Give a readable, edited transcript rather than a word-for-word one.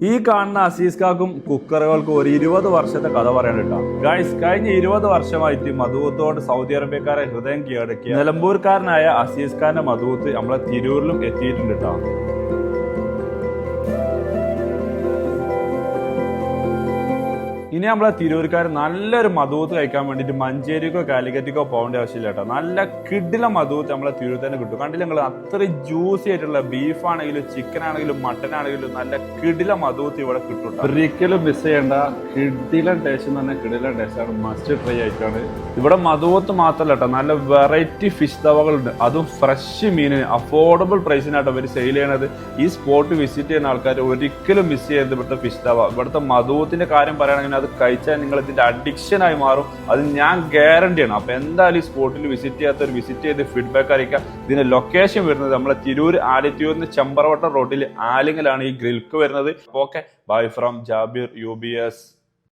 ഈ കാണുന്ന അസീസ്കാക്കും കുക്കറുകൾക്കും ഒരു 20 വർഷത്തെ കഥ പറയാനിട്ടാ ഗൈസ്. കഴിഞ്ഞ 20 വർഷമായിട്ട് മധുവത്തോട് സൗദി അറേബ്യക്കാരെ ഹൃദയം കീഴടക്കിയ നിലമ്പൂർക്കാരനായ അസീസ് ഖാന്റെ മധുവത്ത് നമ്മളെ തിരൂരിലും എത്തിയിട്ടുണ്ട് കേട്ടോ. ഇനി നമ്മളെ തിരൂർക്കാർ നല്ലൊരു മധുവത്ത് കഴിക്കാൻ വേണ്ടിയിട്ട് മഞ്ചേരിക്കോ കാലിക്കറ്റിക്കോ പോകേണ്ട ആവശ്യമില്ല കേട്ടോ. നല്ല കിടില മധുവത്ത് നമ്മളെ തിരൂർ തന്നെ കിട്ടും. കണ്ടില്ല നിങ്ങൾ, അത്രയും ജ്യൂസി ആയിട്ടുള്ള ബീഫ് ആണെങ്കിലും ചിക്കൻ ആണെങ്കിലും മട്ടൻ ആണെങ്കിലും നല്ല കിടില മധുവത്ത് ഇവിടെ കിട്ടും. ഒരിക്കലും മിസ് ചെയ്യേണ്ട കിടിലൻ ടേസ്റ്റ് എന്ന് പറഞ്ഞാൽ കിടിലൻ ടേസ്റ്റാണ്, മസ്റ്റ് ട്രൈ ആയിട്ടാണ്. ഇവിടെ മധുവത്ത് മാത്രമല്ല കേട്ടോ, നല്ല വെറൈറ്റി ഫിഷ് തവകളുണ്ട്, അതും ഫ്രഷ് മീനിന് അഫോർഡബിൾ പ്രൈസിനാട്ടോ ഇവർ സെയിൽ ചെയ്യണത്. ഈ സ്പോട്ട് വിസിറ്റ് ചെയ്യുന്ന ആൾക്കാർ ഒരിക്കലും മിസ് ചെയ്യരുത് ഇവിടുത്തെ ഫിഷ് തവ. ഇവിടുത്തെ മധുവത്തിന്റെ കാര്യം പറയുകയാണെങ്കിൽ അത് കഴിച്ചാൽ നിങ്ങൾ ഇതിന്റെ അഡിക്ഷൻ ആയി മാറും, അത് ഞാൻ ഗ്യാരണ്ടിയാണ്. അപ്പൊ എന്തായാലും ഈ സ്പോട്ടിൽ വിസിറ്റ് ചെയ്യാത്തവർ വിസിറ്റ് ചെയ്ത് ഫീഡ്ബാക്ക് അറിയിക്കുക. ഇതിന്റെ ലൊക്കേഷൻ വരുന്നത് നമ്മളെ തിരൂർ ആലത്തിയൂരിന് ചെമ്പറവട്ടം റോഡിൽ ആലിങ്ങലാണ് ഈ ഗ്രിൽക്ക് വരുന്നത്. Okay, by from Jabir UBS.